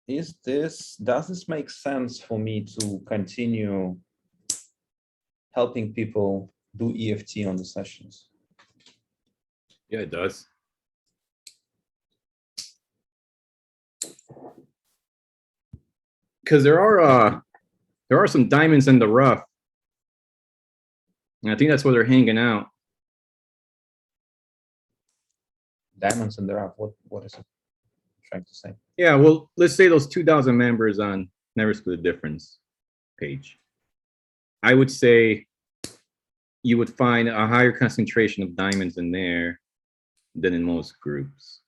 does this make sense for me to continue helping people do EFT on the sessions? Yeah, it does. Because there are some diamonds in the rough. And I think that's where they're hanging out. Diamonds in the rough, what is it trying to say? Yeah, well, let's say those 2,000 members on Never Split the Difference page. I would say you would find a higher concentration of diamonds in there than in most groups.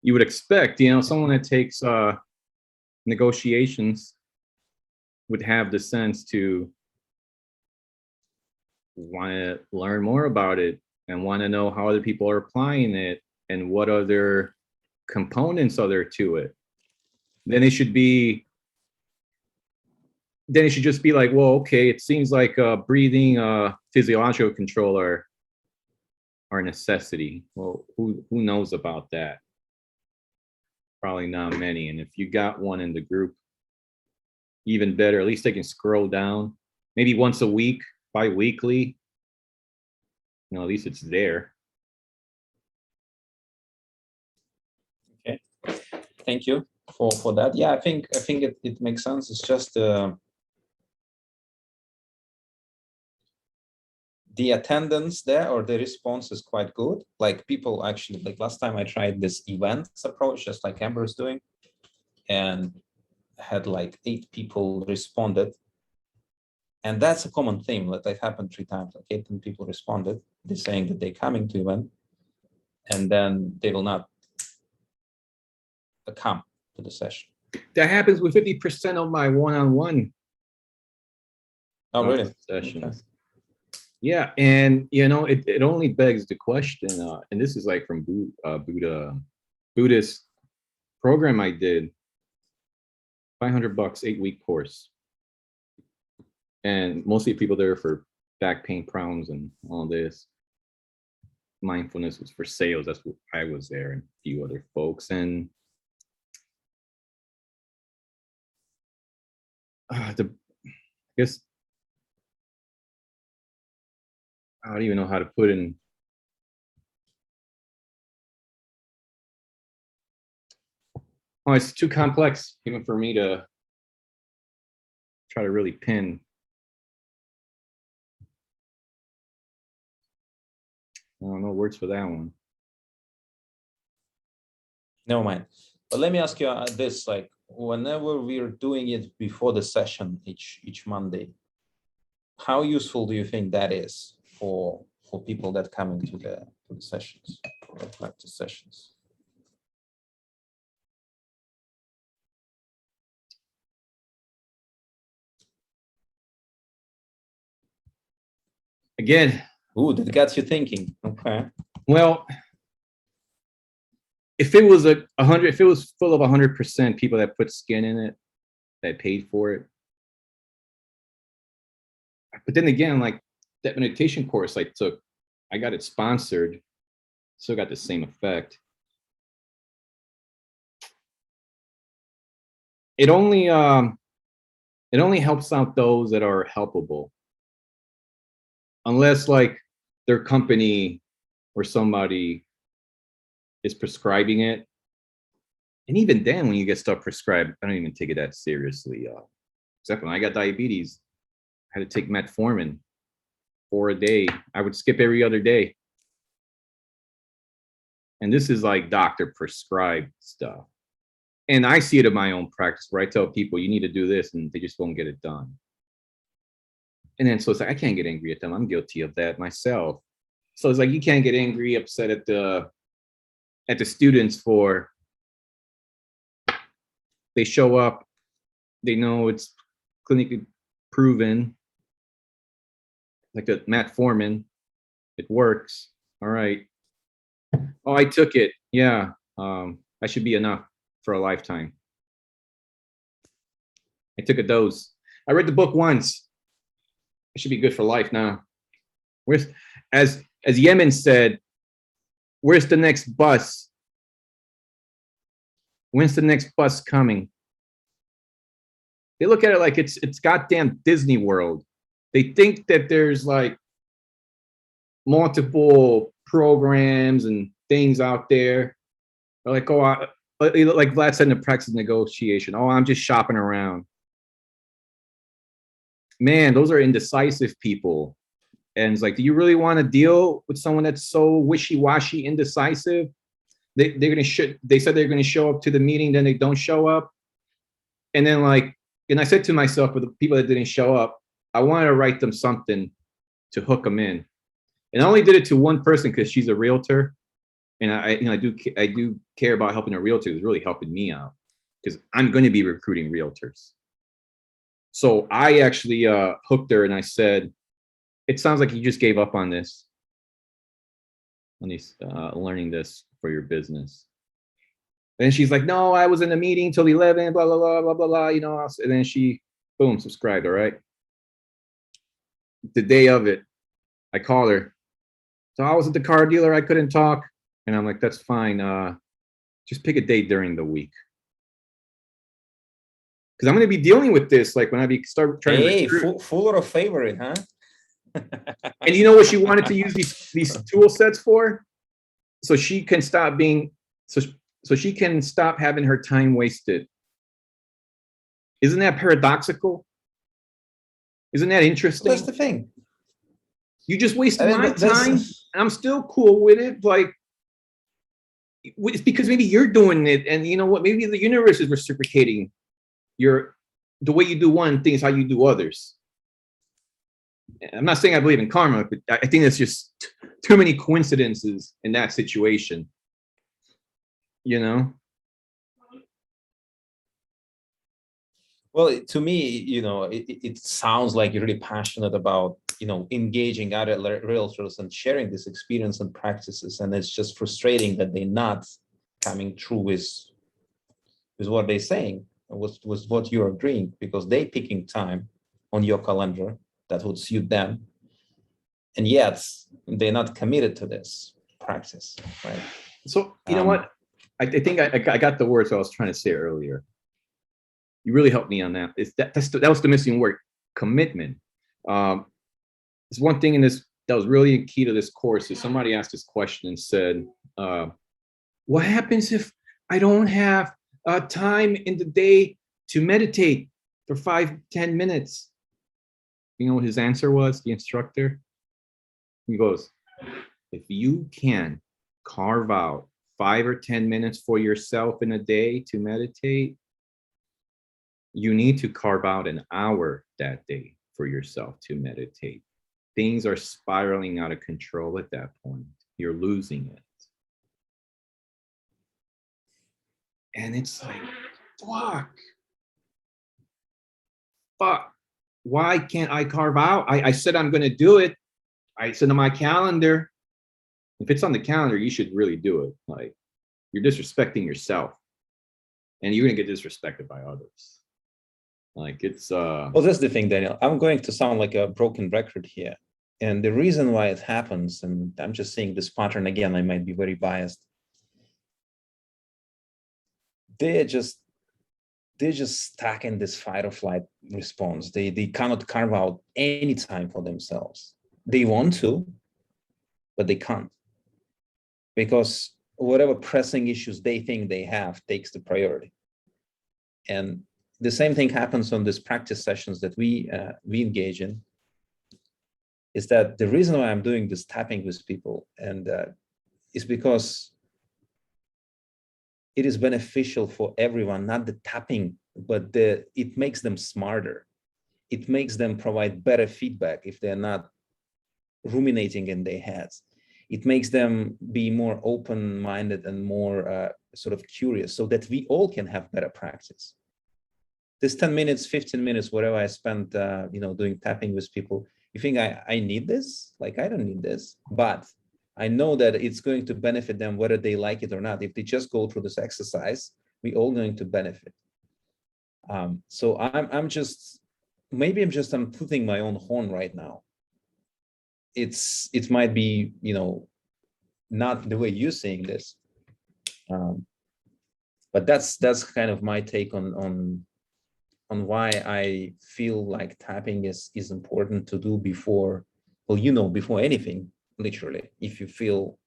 You would expect, someone that takes negotiations would have the sense to want to learn more about it and want to know how other people are applying it and what other components are there to it. Then it should just be like, well, okay, it seems like breathing, physiological control are a necessity. Well, who knows about that? Probably not many. And if you got one in the group, even better. At least they can scroll down, maybe once a week, bi-weekly. At least it's there. Okay, thank you for that. Yeah, I think it makes sense. It's just the attendance there, or the response is quite good. Like people actually, like last time I tried this events approach, just like Amber is doing, and had like 8 people responded. And that's a common theme that happened 3 times. Like 18 people responded. They're saying that they're coming to event, and then they will not come to the session. That happens with 50% of my one-on-one. Oh, really? Sessions. Okay. Yeah, and it only begs the question, and this is like from Buddhist program I did, $500, 8-week course, and mostly people there for back pain problems and all this. Mindfulness was for sales. That's what I was there, and a few other folks, and I guess I don't even know how to put in. Oh, it's too complex even for me to try to really pin. I don't know words for that one. Never mind. But let me ask you this: like, whenever we're doing it before the session each Monday, how useful do you think that is for people that come into the sessions, the practice sessions? Again. Ooh, that got you thinking. Okay. Well, if it was if it was full of 100% people that put skin in it, that paid for it. But then again, like that meditation course I took, I got it sponsored, still got the same effect. It only helps out those that are helpable. Unless like their company or somebody is prescribing it. And even then, when you get stuff prescribed, I don't even take it that seriously. Except when I got diabetes, I had to take metformin for a day. I would skip every other day. And this is like doctor prescribed stuff. And I see it in my own practice where I tell people you need to do this and they just won't get it done. And then so it's like, I can't get angry at them. I'm guilty of that myself. So it's like, you can't get angry, upset at the students for, they show up, they know it's clinically proven, like the metformin, it works. All right. Oh, I took it. Yeah. I should be enough for a lifetime. I took a dose. I read the book once. I should be good for life now. Where's, as Yemen said, where's the next bus? When's the next bus coming? They look at it like it's goddamn Disney World. They think that there's like multiple programs and things out there. They're like, oh, like Vlad said in the practice negotiation, oh, I'm just shopping around. Man, those are indecisive people. And it's like, do you really want to deal with someone that's so wishy-washy, indecisive? They said they're gonna show up to the meeting, then they don't show up. And then and I said to myself, for the people that didn't show up, I wanted to write them something to hook them in. And I only did it to one person because she's a realtor. And I do care about helping a realtor who's really helping me out because I'm going to be recruiting realtors. So I actually hooked her and I said, it sounds like you just gave up on this, learning this for your business. And she's like, no, I was in a meeting till 11, blah, blah, blah, blah, blah, blah, you know. And then she, boom, subscribed, all right? The day of it, I called her. So I was at the car dealer, I couldn't talk. And I'm like, that's fine. Just pick a date during the week. Because I'm going to be dealing with this, like when I start trying to recruit. Full or a favorite, huh? And you know what she wanted to use these tool sets for? So she can stop being, so she can stop having her time wasted. Isn't that paradoxical? Isn't that interesting? That's the thing. You just wasted my time, and I'm still cool with it. Like, it's because maybe you're doing it, and you know what? Maybe the universe is reciprocating the way you do one thing is how you do others. I'm not saying I believe in karma, but I think there's just too many coincidences in that situation. You know? Well, to me, you know, it sounds like you're really passionate about, you know, engaging other realtors and sharing this experience and practices. And it's just frustrating that they're not coming through with what they're saying, with what you're agreeing, because they're picking time on your calendar that would suit them. And yet they're not committed to this practice, right? So, you know what? I think I got the words I was trying to say earlier. You really helped me on that. That was the missing word, commitment. There's one thing in this that was really key to this course is somebody asked this question and said, what happens if I don't have time in the day to meditate for 5-10 minutes? You know what his answer was, the instructor? He goes, if you can carve out 5 or 10 minutes for yourself in a day to meditate, you need to carve out an hour that day for yourself to meditate. Things are spiraling out of control at that point. You're losing it. And it's like, fuck. Why can't I carve out? I said I'm going to do it. I said on my calendar. If it's on the calendar, you should really do it. Like, you're disrespecting yourself. And you're going to get disrespected by others. Like, it's well, that's the thing, Daniel. I'm going to sound like a broken record here. And the reason why it happens, and I'm just seeing this pattern again, I might be very biased. They're just stuck in this fight or flight response. They cannot carve out any time for themselves. They want to, but they can't. Because whatever pressing issues they think they have takes the priority. And the same thing happens on these practice sessions that we engage in, is that the reason why I'm doing this tapping with people and is because it is beneficial for everyone, not the tapping, but it makes them smarter. It makes them provide better feedback if they're not ruminating in their heads. It makes them be more open-minded and more sort of curious, so that we all can have better practice. This 10 minutes, 15 minutes, whatever I spent, doing tapping with people, you think I need this? Like, I don't need this, but I know that it's going to benefit them whether they like it or not. If they just go through this exercise, we're all going to benefit. So I'm tooting my own horn right now. It might be, not the way you're seeing this, But that's kind of my take on why I feel like tapping is important to do before, well, before anything, literally. If you feel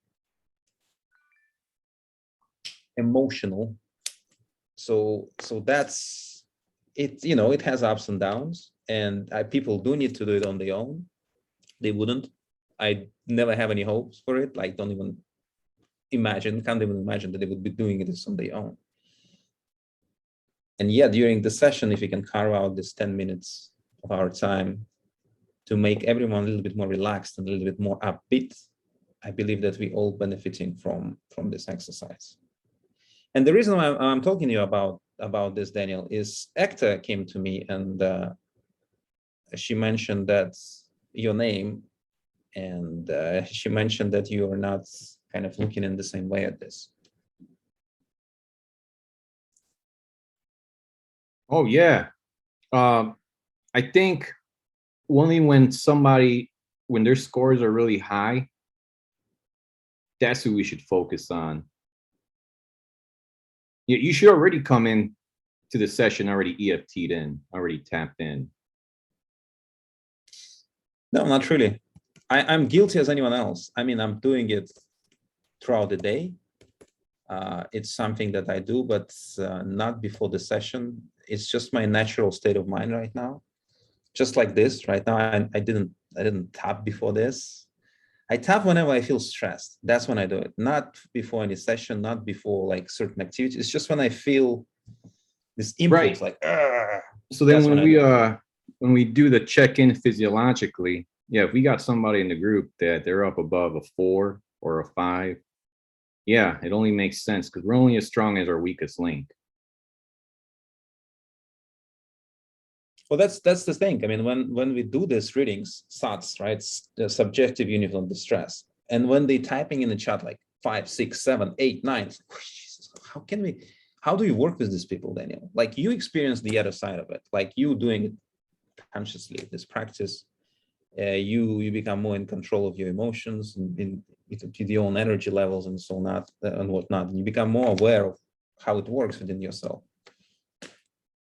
emotional, so that's it. It has ups and downs, and people do need to do it on their own. They wouldn't. I never have any hopes for it. Like, don't even can't even imagine that they would be doing it on their own. And yeah, during the session, if we can carve out this 10 minutes of our time to make everyone a little bit more relaxed and a little bit more upbeat, I believe that we all benefiting from this exercise. And the reason why I'm talking to you about this, Daniel, is Ekta came to me and she mentioned that your name, and she mentioned that you are not kind of looking in the same way at this. Oh yeah. I think only when their scores are really high, that's who we should focus on. You should already come in to the session already EFT'd in, already tapped in. No, not really. I'm guilty as anyone else. I mean, I'm doing it throughout the day. It's something that I do, but not before the session. It's just my natural state of mind right now. Just like this right now, I didn't tap before this. I tap whenever I feel stressed. That's when I do it. Not before any session, not before like certain activities. It's just when I feel this impulse, Right. like. So then when we do the check-in physiologically, yeah, if we got somebody in the group that they're up above a 4 or a 5, yeah, it only makes sense because we're only as strong as our weakest link. Well, that's the thing. I mean, when we do these readings, SATs, right? The subjective uniform distress. And when they typing in the chat like 5, 6, 7, 8, 9, Jesus, how do you work with these people, Daniel? Like, you experience the other side of it, like you doing it consciously, this practice, you become more in control of your emotions and with your own energy levels and so not and whatnot. You become more aware of how it works within yourself.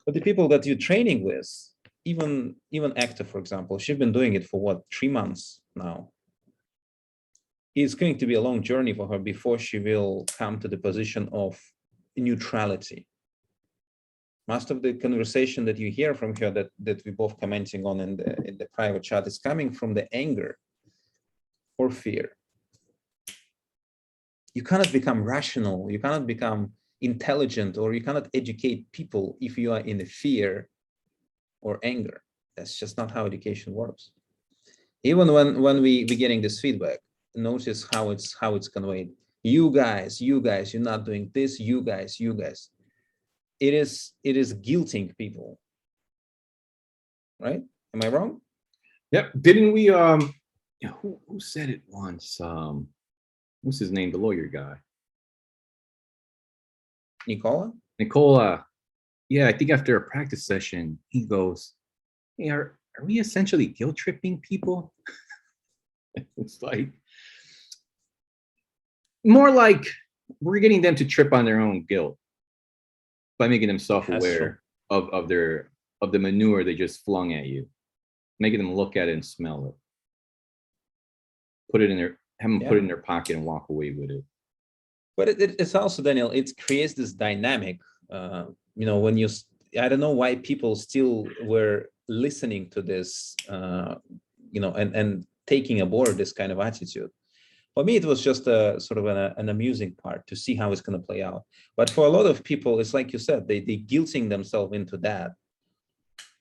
But the people that you're training with, even Ekta, for example, she's been doing it for what, 3 months now. It's going to be a long journey for her before she will come to the position of neutrality. Most of the conversation that you hear from her that we both commenting on in the private chat is coming from the anger or fear. You cannot become rational, you cannot become intelligent, or you cannot educate people if you are in the fear or anger. That's just not how education works. Even when we getting this feedback, notice how it's conveyed. You guys, you're not doing this. You guys. It is guilting people, right? Am I wrong? Yep. Didn't we? Who said it once? What's his name? The lawyer guy. Nicola. Yeah, I think after a practice session, he goes, "Hey, are we essentially guilt tripping people?" It's like more like we're getting them to trip on their own guilt by making them self-aware of the manure they just flung at you, making them look at it and smell it, put it in their put it in their pocket and walk away with it. But it's also, Daniel, it creates this dynamic. When you, I don't know why people still were listening to this, and taking aboard this kind of attitude. For me, it was just a sort of an amusing part to see how it's going to play out. But for a lot of people, it's like you said, they guilting themselves into that,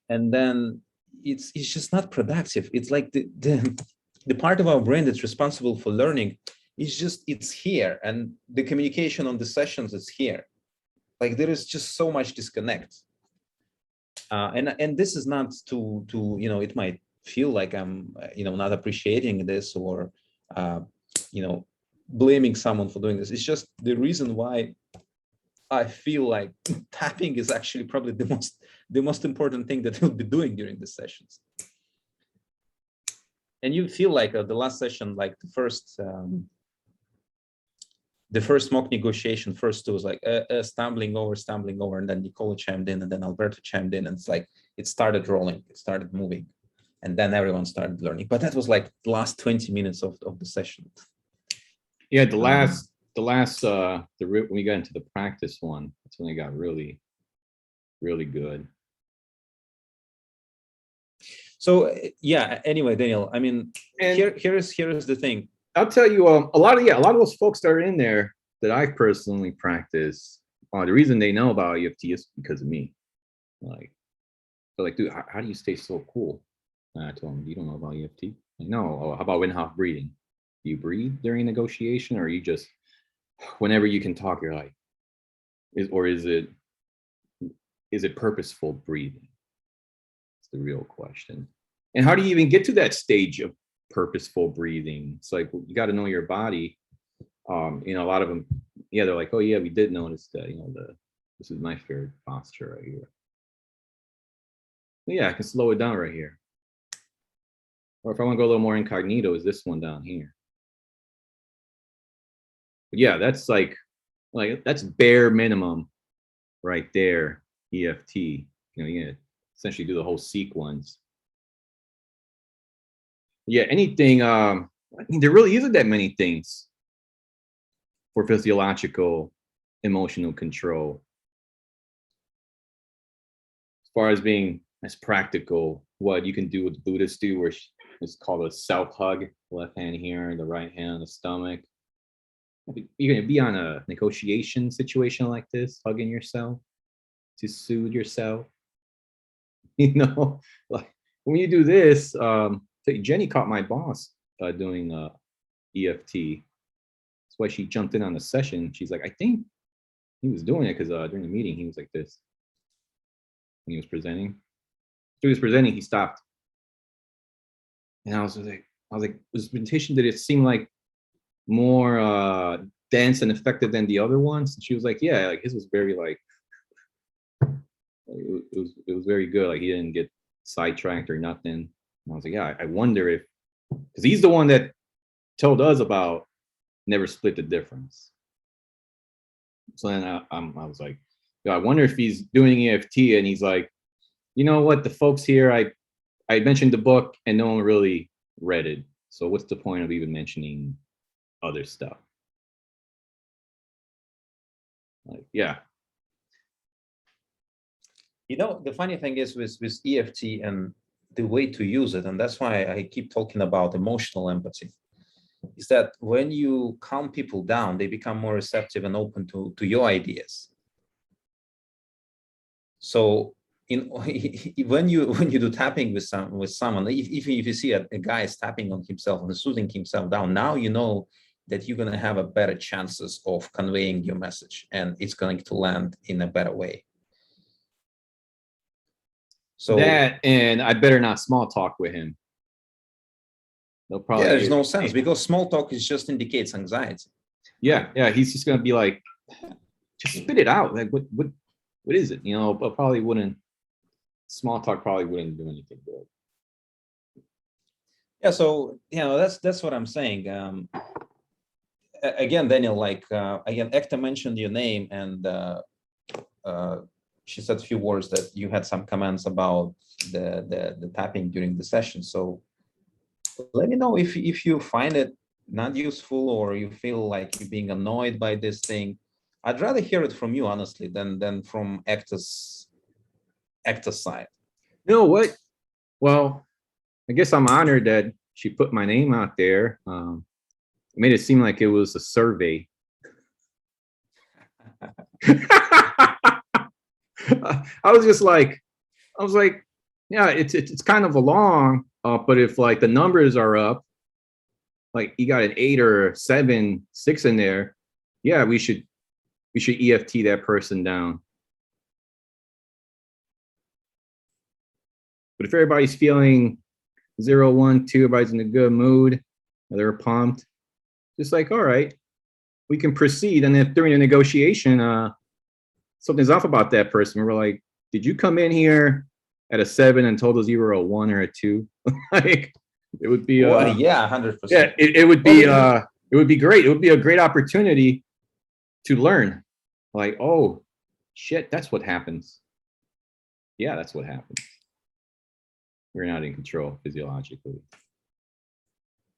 and then it's just not productive. It's like the part of our brain that's responsible for learning it's here, and the communication on the sessions is here. Like, there is just so much disconnect, and this is not to it might feel like I'm not appreciating this or blaming someone for doing this. It's just the reason why I feel like tapping is actually probably the most important thing that we'll be doing during the sessions. And you feel like the last session, like the first the first mock negotiation, first two was like stumbling over, and then Nicola chimed in, and then Alberto chimed in, and it's like it started rolling, it started moving, and then everyone started learning. But that was like the last 20 minutes of the session. Yeah, the last when we got into the practice one, that's when it got really, really good. So yeah, anyway, Daniel, I mean, here's the thing. I'll tell you, a lot of those folks that are in there that I personally practice, the reason they know about EFT is because of me. Like, they're like, dude, how do you stay so cool? And I told them, you don't know about EFT? Like, no. Oh, how about Wim breathing? Do you breathe during negotiation, or you just, whenever you can talk, you're like, is it purposeful breathing? It's the real question. And how do you even get to that stage of purposeful breathing? It's like, you got to know your body. You know, a lot of them, yeah, they're like, oh yeah, we did notice that, you know, this is my favorite posture right here. But yeah, I can slow it down right here. Or if I want to go a little more incognito, is this one down here. But yeah, that's like that's bare minimum right there, EFT. You know, you essentially do the whole sequence. Yeah, anything, I mean, there really isn't that many things for physiological emotional control. As far as being as practical, what you can do what the Buddhists do, where it's called a self-hug, left hand here, the right hand on the stomach. You're gonna be on a negotiation situation like this, hugging yourself to soothe yourself. You know, like when you do this, Jenny caught my boss doing EFT. That's why she jumped in on the session. She's like, I think he was doing it because during the meeting he was like this when he was presenting. After he was presenting, he stopped, and I was like, was meditation, did it seem like more dense and effective than the other ones? And she was like, yeah, like his was very like it was very good. Like he didn't get sidetracked or nothing. And I was like, yeah, I wonder if, because he's the one that told us about never split the difference. So then I was like, yeah, I wonder if he's doing EFT and he's like, you know what, the folks here, I mentioned the book and no one really read it. So what's the point of even mentioning other stuff? Like, yeah. You know, the funny thing is with EFT and the way to use it, and that's why I keep talking about emotional empathy, is that when you calm people down, they become more receptive and open to your ideas. So when you do tapping with someone, even if you see a guy is tapping on himself and soothing himself down, now you know that you're going to have a better chances of conveying your message, and it's going to land in a better way. So that, and I better not small talk with him. They'll probably, yeah, there's no sense, because small talk is just indicates anxiety. Yeah, he's just gonna be like, just spit it out. Like, what is it? You know, but probably wouldn't. Small talk probably wouldn't do anything good. Yeah, so you know, that's what I'm saying. Again, Daniel, like again, Ekta mentioned your name, and she said a few words that you had some comments about the tapping during the session. So let me know if you find it not useful, or you feel like you're being annoyed by this thing. I'd rather hear it from you, honestly, than from Ekta's side. You know what? Well, I guess I'm honored that she put my name out there. It made it seem like it was a survey. I was like, yeah, it's kind of a long, but if like the numbers are up, like you got an 8 or 7, 6 in there, yeah, we should EFT that person down. But if everybody's feeling 0, 1, 2, everybody's in a good mood, they're pumped, just like, all right, we can proceed. And if during the negotiation, something's off about that person, we're like, did you come in here at a 7 and told us you were a 1 or a 2? Like, it would be yeah, 100%. Yeah, it would be it would be great. It would be a great opportunity to learn. Like, oh, shit, that's what happens. Yeah, that's what happens. We're not in control physiologically.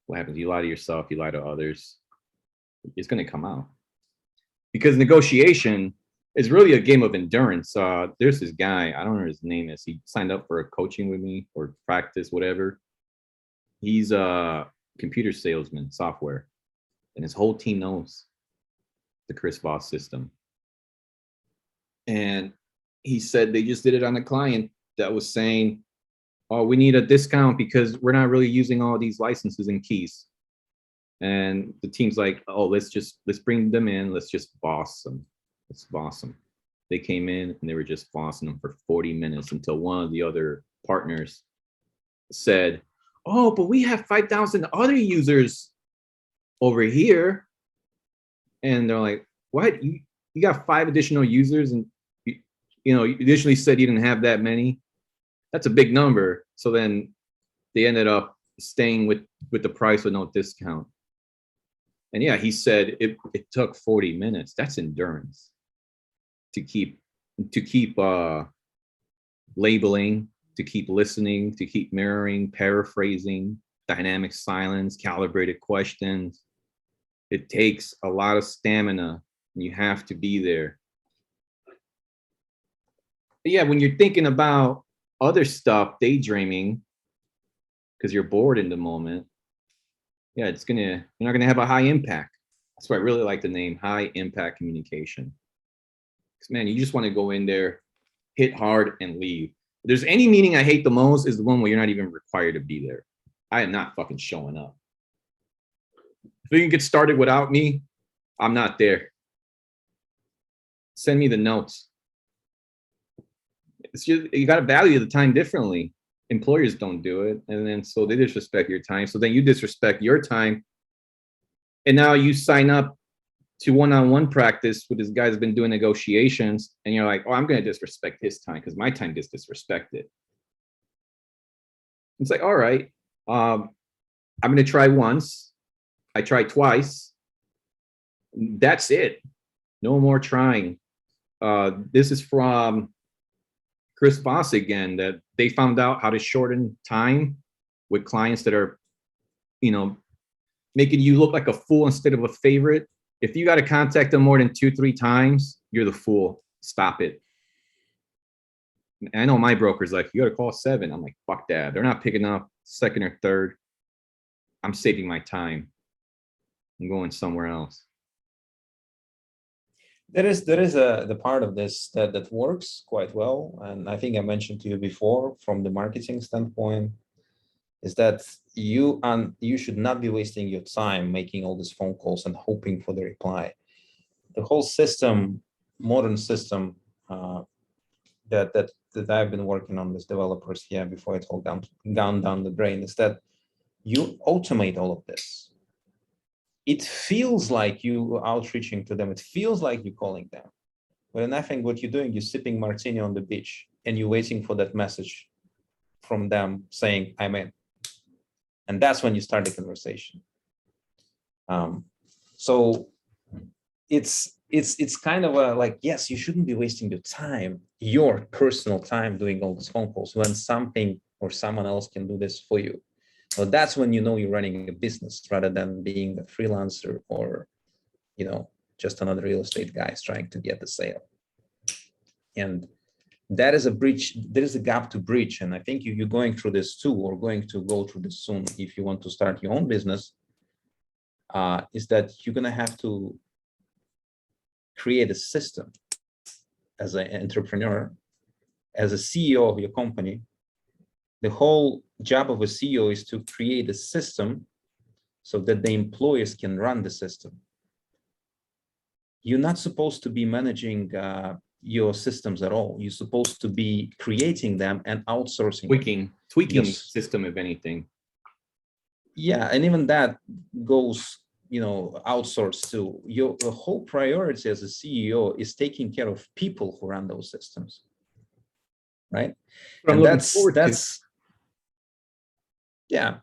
What happens? You lie to yourself, you lie to others. It's going to come out. Because negotiation is really a game of endurance. There's this guy, I don't know what his name is. He signed up for a coaching with me or practice, whatever. He's a computer salesman, software, and his whole team knows the Chris Voss system. And he said they just did it on a client that was saying, oh, we need a discount because we're not really using all these licenses and keys. And the team's like, oh, let's bring them in. Let's just boss them. Let's boss them. They came in and they were just bossing them for 40 minutes until one of the other partners said, oh, but we have 5,000 other users over here. And they're like, what? You got 5 additional users and you initially said you didn't have that many. That's a big number. So then they ended up staying with the price with no discount. And yeah, he said it took 40 minutes. That's endurance to keep labeling, to keep listening, to keep mirroring, paraphrasing, dynamic silence, calibrated questions. It takes a lot of stamina and you have to be there. But yeah, when you're thinking about other stuff, daydreaming, because you're bored in the moment, yeah, you're not gonna have a high impact. That's why I really like the name high impact communication. Because man, you just want to go in there, hit hard and leave. If there's any meeting I hate the most is the one where you're not even required to be there. I am not fucking showing up. If you can get started without me, I'm not there. Send me the notes. It's just, you got to value the time differently. Employers don't do it. And then so they disrespect your time. So then you disrespect your time. And now you sign up to one-on-one practice with this guy that's been doing negotiations. And you're like, oh, I'm going to disrespect his time because my time gets disrespected. It's like, all right, I'm going to try once. I tried twice. That's it. No more trying. This is from Chris Voss again, that they found out how to shorten time with clients that are, making you look like a fool instead of a favorite. If you got to contact them more than 2-3 times, you're the fool. Stop it. I know my broker's like, you got to call 7. I'm like, fuck that. They're not picking up second or third. I'm saving my time. I'm going somewhere else. There is the part of this that works quite well, and I think I mentioned to you before from the marketing standpoint, is that you should not be wasting your time making all these phone calls and hoping for the reply. The whole system, modern system that I've been working on with developers here before it's all gone down the drain, is that you automate all of this. It feels like you outreaching to them. It feels like you're calling them. But in nothing, what you're doing, you're sipping martini on the beach and you're waiting for that message from them saying, I'm in. And that's when you start the conversation. So it's kind of like, yes, you shouldn't be wasting your personal time doing all these phone calls when something or someone else can do this for you. So that's when you're running a business rather than being a freelancer or, just another real estate guy trying to get the sale. And that is a breach. There is a gap to breach. And I think you're going through this too, or going to go through this soon if you want to start your own business, is that you're going to have to create a system as an entrepreneur, as a CEO of your company. The whole job of a CEO is to create a system so that the employees can run the system. You're not supposed to be managing your systems at all. You're supposed to be creating them and outsourcing. Tweaking the system, if anything. Yeah, and even that goes, outsourced to the whole priority as a CEO is taking care of people who run those systems, right? And that's yeah.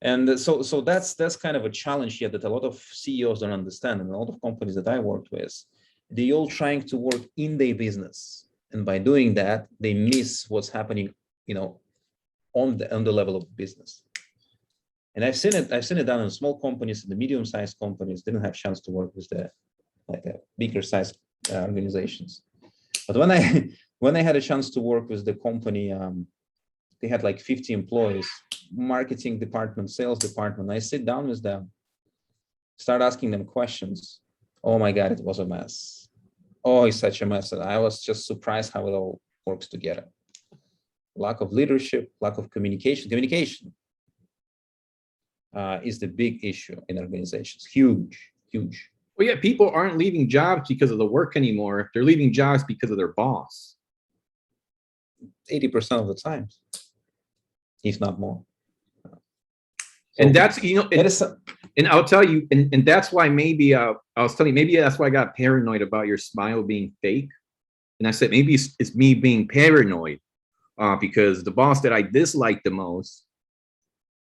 And so that's kind of a challenge here that a lot of CEOs don't understand, and a lot of companies that I worked with, they all trying to work in their business, and by doing that, they miss what's happening, on the level of business. And I've seen it done in small companies, and the medium-sized companies didn't have chance to work with the bigger sized organizations. But when I had a chance to work with the company, they had like 50 employees, marketing department, sales department. I sit down with them, start asking them questions. Oh my God, it was a mess. Oh, it's such a mess. And I was just surprised how it all works together. Lack of leadership, lack of communication. Communication is the big issue in organizations. Huge, huge. Well, yeah, people aren't leaving jobs because of the work anymore. They're leaving jobs because of their boss. 80% of the time, if not more. And that's, and I'll tell you, and that's why maybe, I was telling you, maybe that's why I got paranoid about your smile being fake. And I said, maybe it's me being paranoid because the boss that I dislike the most,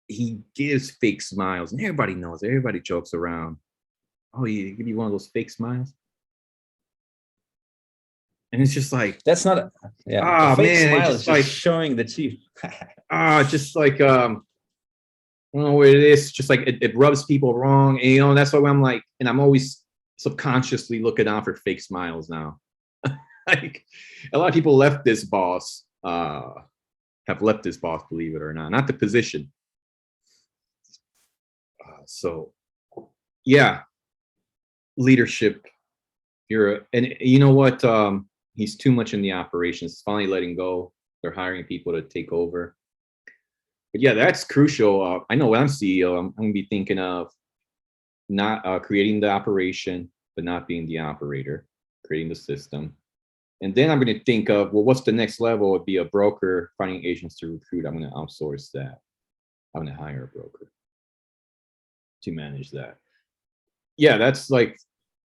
he gives fake smiles, and everybody knows, everybody jokes around. Oh, you give you one of those fake smiles. And it's just like, that's not a fake man, smile, just is like just showing the teeth. Just like I don't know what it is, just like it rubs people wrong. And that's why I'm like, and I'm always subconsciously looking out for fake smiles now. Like a lot of people left this boss, have left this boss, believe it or not the position. So yeah, leadership. And you know what? He's too much in the operations. Finally letting go. They're hiring people to take over. But yeah, that's crucial. I know when I'm CEO, I'm going to be thinking of not creating the operation, but not being the operator, creating the system. And then I'm going to think of, well, what's the next level? Would be a broker, finding agents to recruit. I'm going to outsource that. I'm going to hire a broker to manage that. Yeah, that's like,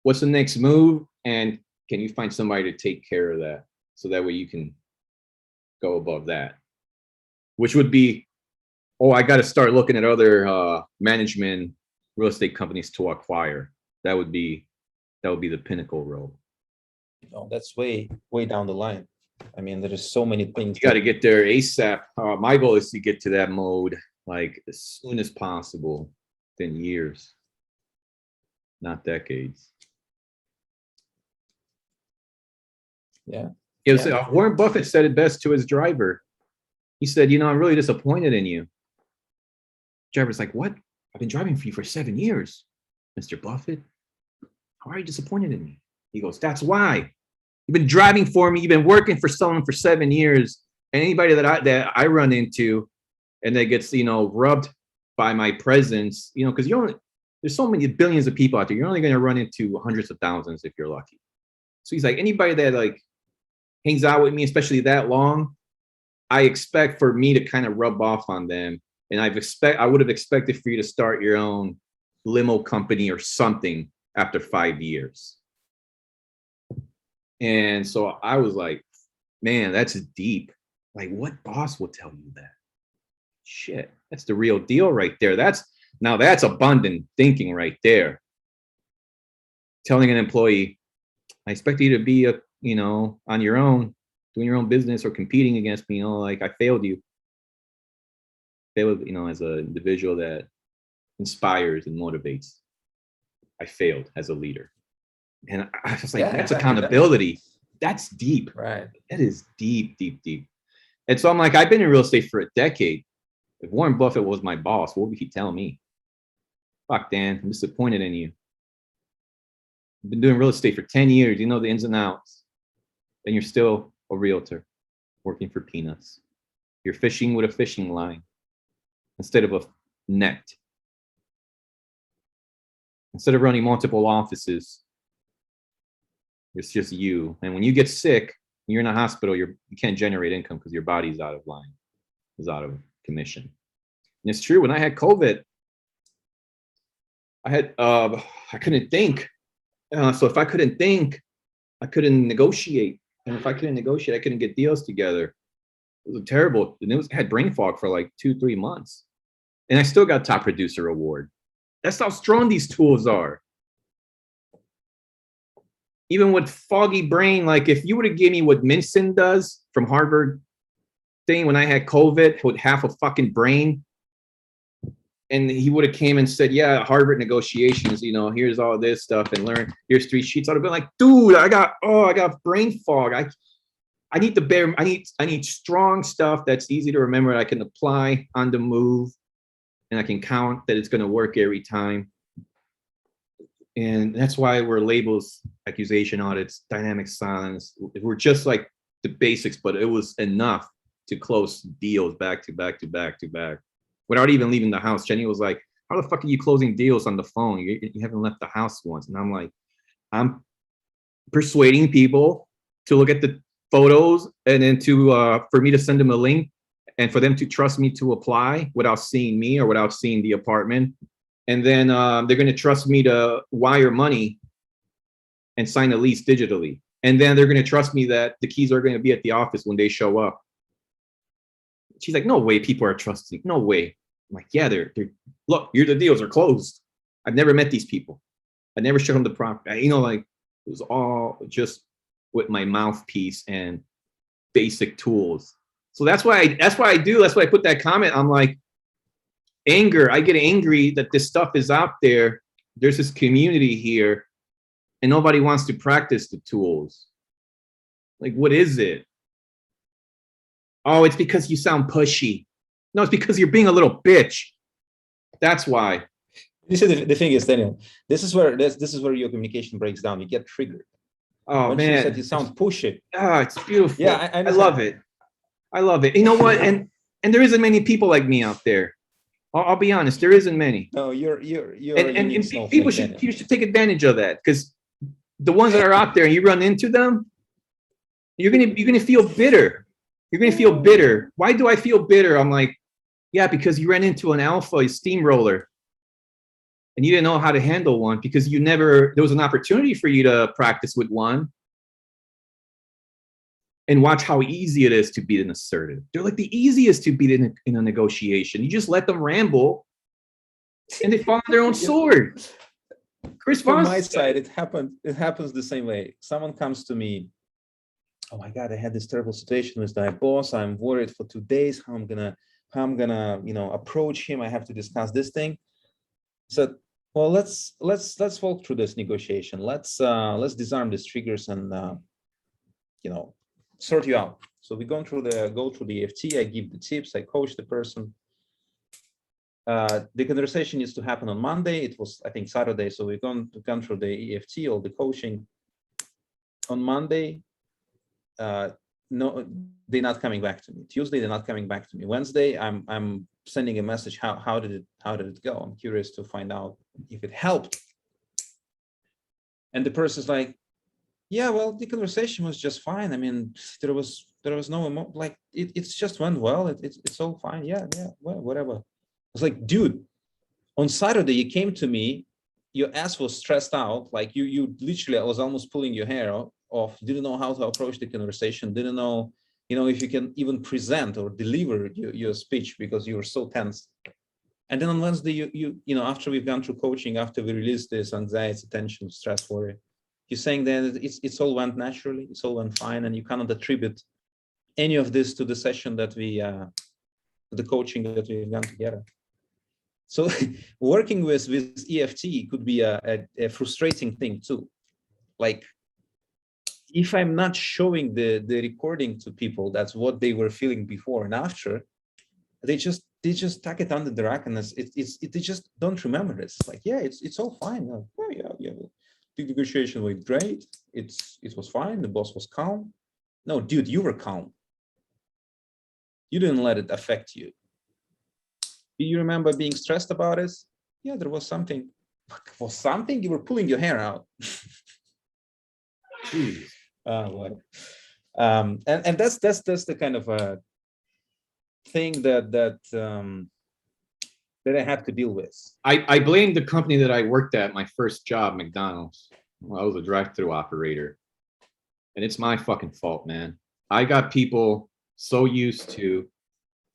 what's the next move? And can you find somebody to take care of that? So that way you can go above that, which would be, oh, I got to start looking at other management real estate companies to acquire. That would be the pinnacle role. That's way down the line. I mean, there is so many things. You got to get there ASAP. My goal is to get to that mode like as soon as possible, within years, not decades. Yeah. It was, Warren Buffett said it best to his driver. He said, I'm really disappointed in you. Driver's like, what? I've been driving for you for 7 years, Mr. Buffett. How are you disappointed in me? He goes, that's why. You've been driving for me. You've been working for someone for 7 years. And anybody that I run into and that gets, rubbed by my presence, because there's so many billions of people out there. You're only going to run into hundreds of thousands if you're lucky. So he's like, anybody that like hangs out with me, especially that long, I expect for me to kind of rub off on them. And I would have expected for you to start your own limo company or something after 5 years. And so I was like, man, that's deep. Like, what boss will tell you that? Shit, that's the real deal right there. That's abundant thinking right there. Telling an employee, I expect you to be on your own, doing your own business or competing against me, like I failed you. Failed, as an individual that inspires and motivates. I failed as a leader. And I was like, that's accountability. That's deep. Right. That is deep, deep, deep. And so I'm like, I've been in real estate for a decade. If Warren Buffett was my boss, what would he tell me? Fuck, Dan, I'm disappointed in you. I've been doing real estate for 10 years. You know the ins and outs. And you're still a realtor working for peanuts. You're fishing with a fishing line instead of a net. Instead of running multiple offices, it's just you. And when you get sick, you're in a hospital, you can't generate income because your body's out of line, is out of commission. And it's true, when I had COVID, I couldn't think. So if I couldn't think, I couldn't negotiate. And if I couldn't negotiate, I couldn't get deals together. It was terrible. And I had brain fog for like 2-3 months. And I still got top producer award. That's how strong these tools are. Even with foggy brain, like if you would have given me what Minson does from Harvard thing when I had COVID with half a fucking brain, and he would have came and said, yeah, Harvard negotiations, you know, here's all this stuff and learn, here's 3 sheets. I'd have been like, dude, I got brain fog. I need strong stuff that's easy to remember. I can apply on the move and I can count that it's going to work every time. And that's why we're labels, accusation audits, dynamic silence. We're just like the basics, but it was enough to close deals back to back to back to back without even leaving the house. Jenny was like, how the fuck are you closing deals on the phone? You haven't left the house once. And I'm like, I'm persuading people to look at the photos and then to for me to send them a link and for them to trust me to apply without seeing me or without seeing the apartment. And then they're going to trust me to wire money and sign a lease digitally. And then they're going to trust me that the keys are going to be at the office when they show up. She's like, no way people are trusting. No way. I'm like, yeah, they're look, here the deals are closed. I've never met these people. I never showed them the property. You know, like it was all just with my mouthpiece and basic tools. So that's why I put that comment. I'm like, anger. I get angry that this stuff is out there. There's this community here and nobody wants to practice the tools. Like, what is it? Oh, it's because you sound pushy. No, it's because you're being a little bitch. That's why. You see, the thing is, Daniel, this is where your communication breaks down. You get triggered. Oh, when man. She said you sound pushy. Ah, it's beautiful. Yeah, I love it. I love it. You know what? And there isn't many people like me out there. I'll be honest. There isn't many. No, you're and people should take advantage of that, because the ones that are out there and you run into them, you're gonna feel bitter. You're gonna feel bitter. Why do I feel bitter? I'm like, yeah, because you ran into an alpha, a steamroller, and you didn't know how to handle one because there was an opportunity for you to practice with one. And watch how easy it is to beat an assertive. They're like the easiest to beat in a negotiation. You just let them ramble and they fall on their own sword. Chris From my side, it happens the same way. Someone comes to me, oh my God, I had this terrible situation with my boss. I'm worried for 2 days how I'm gonna, approach him. I have to discuss this thing. So, well, let's walk through this negotiation. Let's disarm these triggers and sort you out. So we go through the EFT. I give the tips. I coach the person. The conversation needs to happen on Monday. It was, I think, Saturday. So we've gone through the EFT, all the coaching. On Monday, no, they're not coming back to me. Tuesday, they're not coming back to me. Wednesday, I'm sending a message. How did it go? I'm curious to find out if it helped. And the person's like, yeah, well, the conversation was just fine. I mean, there was no like it's just went well. It's all fine. Yeah, well, whatever. I was like, dude, on Saturday you came to me, your ass was stressed out, like you literally, I was almost pulling your hair off. Didn't know how to approach the conversation. Didn't know, if you can even present or deliver your speech because you were so tense. And then on Wednesday, you after we've gone through coaching, after we released this anxiety, tension, stress, worry. You're saying that it's all went naturally, it's all went fine, and you cannot attribute any of this to the session that the coaching that we've done together. So working with EFT could be a frustrating thing too. Like if I'm not showing the recording to people, that's what they were feeling before and after, they just tuck it under the rack, and they just don't remember this. Like, yeah, it's all fine. Oh, yeah. The negotiation went great. It was fine. The boss was calm. No, dude, you were calm. You didn't let it affect you. Do you remember being stressed about it? Yeah, there was something. For something, you were pulling your hair out. What? And that's the kind of a thing that I have to deal with. I blame the company that I worked at, my first job, McDonald's. Well, I was a drive-through operator. And it's my fucking fault, man. I got people so used to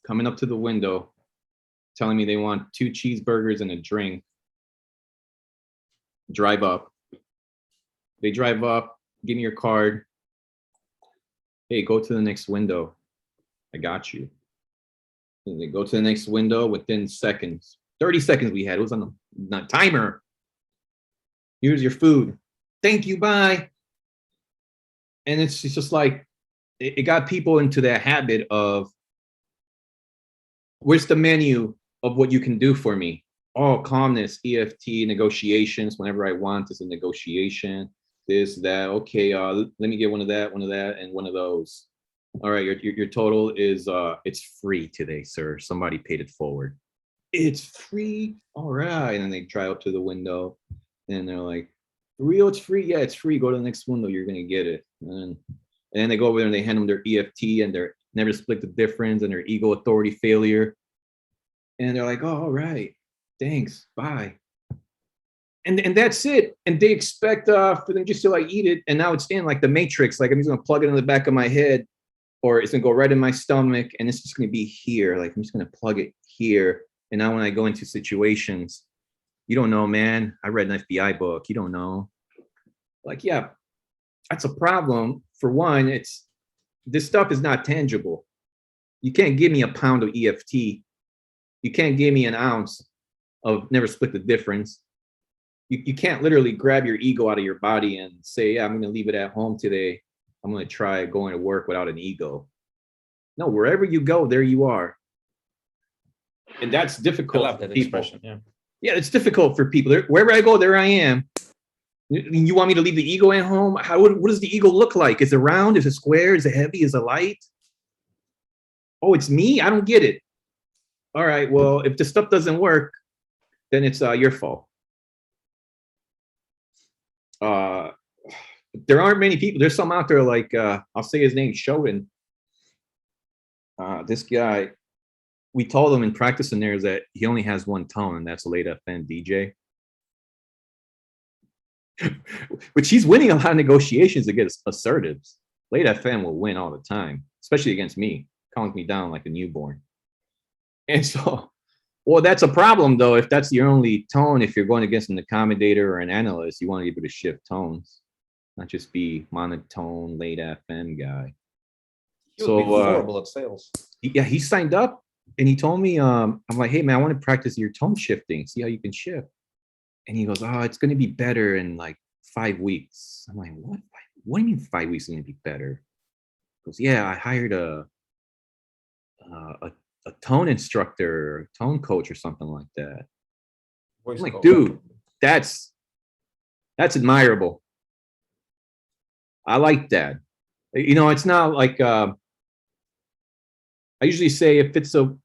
coming up to the window telling me they want 2 cheeseburgers and a drink. Drive up. They drive up, give me your card. Hey, go to the next window. I got you. And they go to the next window within seconds. 30 seconds we had. It was on the timer. Here's your food. Thank you, bye. And it's just like, it got people into that habit of, where's the menu of what you can do for me? Oh, calmness, EFT, negotiations. Whenever I want, is a negotiation. This, that. Okay, let me get one of that, and one of those. All right, your total is it's free today, sir. Somebody paid it forward. It's free. All right, and then they drive up to the window, and they're like, "For real, it's free. Yeah, it's free. Go to the next window. You're gonna get it." And then they go over there and they hand them their EFT and their never split the difference and their ego authority failure, and they're like, "Oh, all right, thanks, bye." And that's it. And they expect for them just to like eat it. And now it's in like the Matrix. Like I'm just gonna plug it in the back of my head, or it's gonna go right in my stomach, and it's just gonna be here. Like I'm just gonna plug it here. And now when I go into situations, you don't know, man. I read an FBI book. You don't know. Like, yeah, that's a problem. For one, it's this stuff is not tangible. You can't give me a pound of EFT. You can't give me an ounce of never split the difference. You can't literally grab your ego out of your body and say, yeah, I'm going to leave it at home today. I'm going to try going to work without an ego. No, wherever you go, there you are. And that's difficult. I love that expression. Yeah. Yeah, it's difficult for people. Wherever I go, there I am. You want me to leave the ego at home? What does the ego look like? Is it round? Is it square? Is it heavy? Is it light? Oh, it's me? I don't get it. All right, well, if the stuff doesn't work, then it's your fault. There aren't many people. There's some out there like, I'll say his name, Shogun. This guy, we told him in practice in there is that he only has one tone, and that's late FM DJ. Which he's winning a lot of negotiations against assertives. Late FM will win all the time, especially against me, calms me down like a newborn. And so, well, that's a problem though. If that's your only tone, if you're going against an accommodator or an analyst, you want to be able to shift tones, not just be monotone late FM guy. He would be horrible at sales. Yeah, he signed up and he told me, I'm like, hey man, I want to practice your tone shifting, see how you can shift. And he goes, oh, it's going to be better in like 5 weeks. I'm like, what? What do you mean 5 weeks is going to be better? He goes, yeah, I hired a tone instructor, tone coach or something like that. I'm like, dude, that's admirable. I like that. You know, it's not like, I usually say if it's a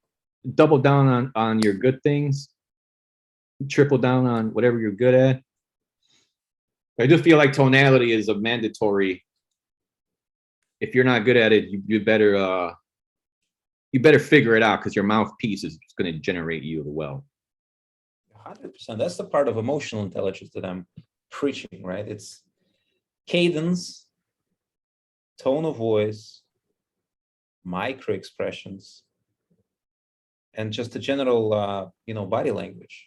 double down on your good things, triple down on whatever you're good at. I do feel like tonality is a mandatory. If you're not good at it, you better figure it out, because your mouthpiece is going to generate you the wealth. 100%. That's the part of emotional intelligence that I'm preaching, right? It's cadence, tone of voice, micro expressions, and just a general, body language.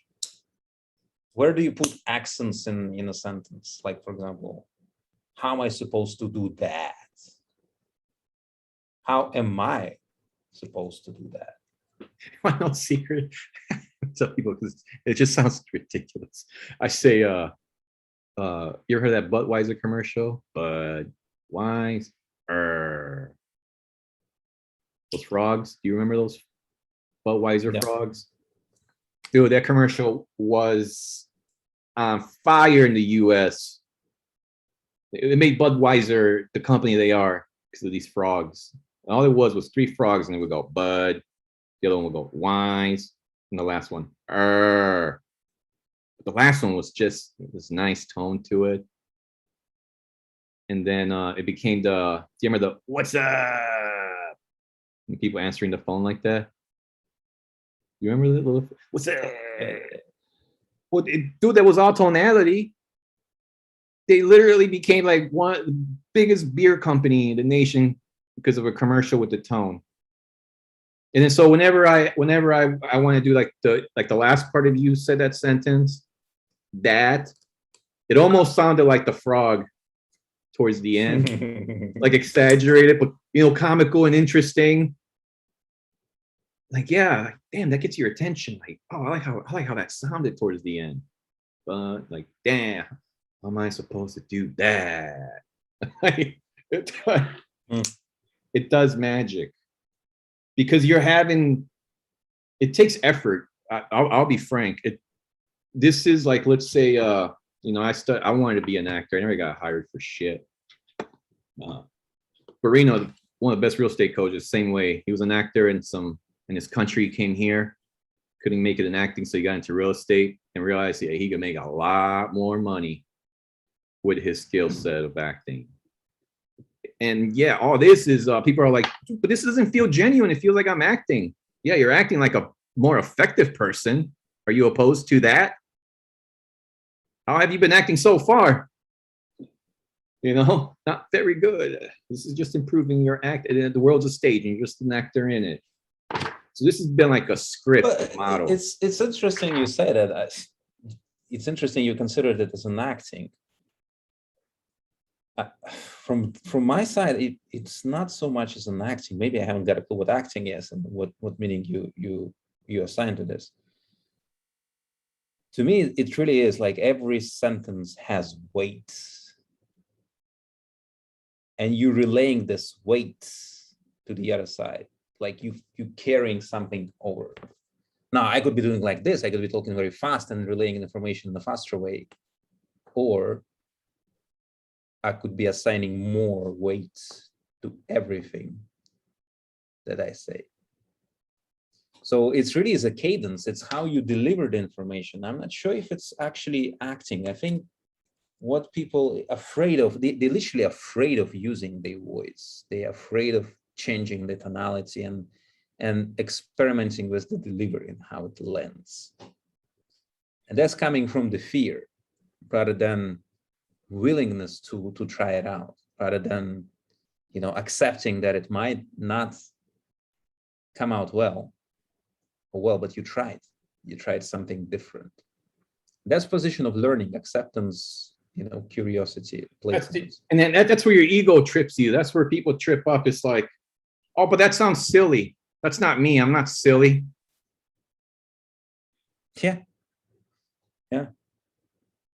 Where do you put accents in a sentence? Like, for example, how am I supposed to do that? How am I supposed to do that? I don't secret. Tell people because it just sounds ridiculous. I say, you ever heard that Budweiser commercial? Budweiser. Those frogs. Do you remember those Budweiser frogs? Dude, that commercial was on fire in the US. It made Budweiser the company they are because of these frogs. And all it was 3 frogs, and it would go Bud. The other one would go Wise, and the last one The last one was just this nice tone to it. And then it became do you remember the what's up? And people answering the phone like that. You remember the little what's that? Well, dude, that was all tonality. They literally became like one of the biggest beer company in the nation because of a commercial with the tone. And then so whenever I want to do like the last part of you said that sentence, that it almost sounded like the frog towards the end, like exaggerated, but comical and interesting. Like, yeah, like, damn, that gets your attention. Like, oh, I like how that sounded towards the end. But like, damn, how am I supposed to do that? It does magic because you're having. It takes effort. I'll be frank. This is like, let's say, I wanted to be an actor. I never got hired for shit. Barino, one of the best real estate coaches, same way. He was an actor in his country, came here, couldn't make it in acting, so he got into real estate and realized he could make a lot more money with his skill set of acting. And yeah, all this is people are like, but this doesn't feel genuine. It feels like I'm acting. Yeah, you're acting like a more effective person. Are you opposed to that? How have you been acting so far? Not very good. This is just improving your act. The world's a stage and you're just an actor in it. So this has been like a script model. It's interesting you say that. It's interesting you consider it as an acting. From my side, it's not so much as an acting. Maybe I haven't got a clue what acting is and what meaning you assign to this. To me, it really is like every sentence has weight, and you relaying this weight to the other side, like you carrying something over. Now, I could be doing like this. I could be talking very fast and relaying information in a faster way, or I could be assigning more weight to everything that I say. So it's really is a cadence. It's how you deliver the information. I'm not sure if it's actually acting. I think what people afraid of, they're literally afraid of using their voice. They're afraid of changing the tonality and experimenting with the delivery and how it lands. And that's coming from the fear rather than willingness to try it out, rather than accepting that it might not come out well, but you tried something different. That's position of learning, acceptance, curiosity, playfulness. And then that's where your ego trips you. That's where people trip up. It's like, oh, but that sounds silly. That's not me. I'm not silly. Yeah.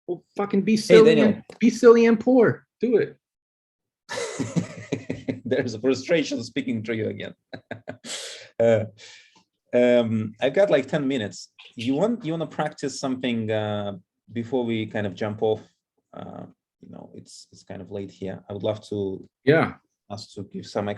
Well, fucking be silly. Hey, be silly and poor. Do it. There's a frustration speaking to you again. I've got like 10 minutes. You want to practice something before we kind of jump off? It's kind of late here. I would love to us to give some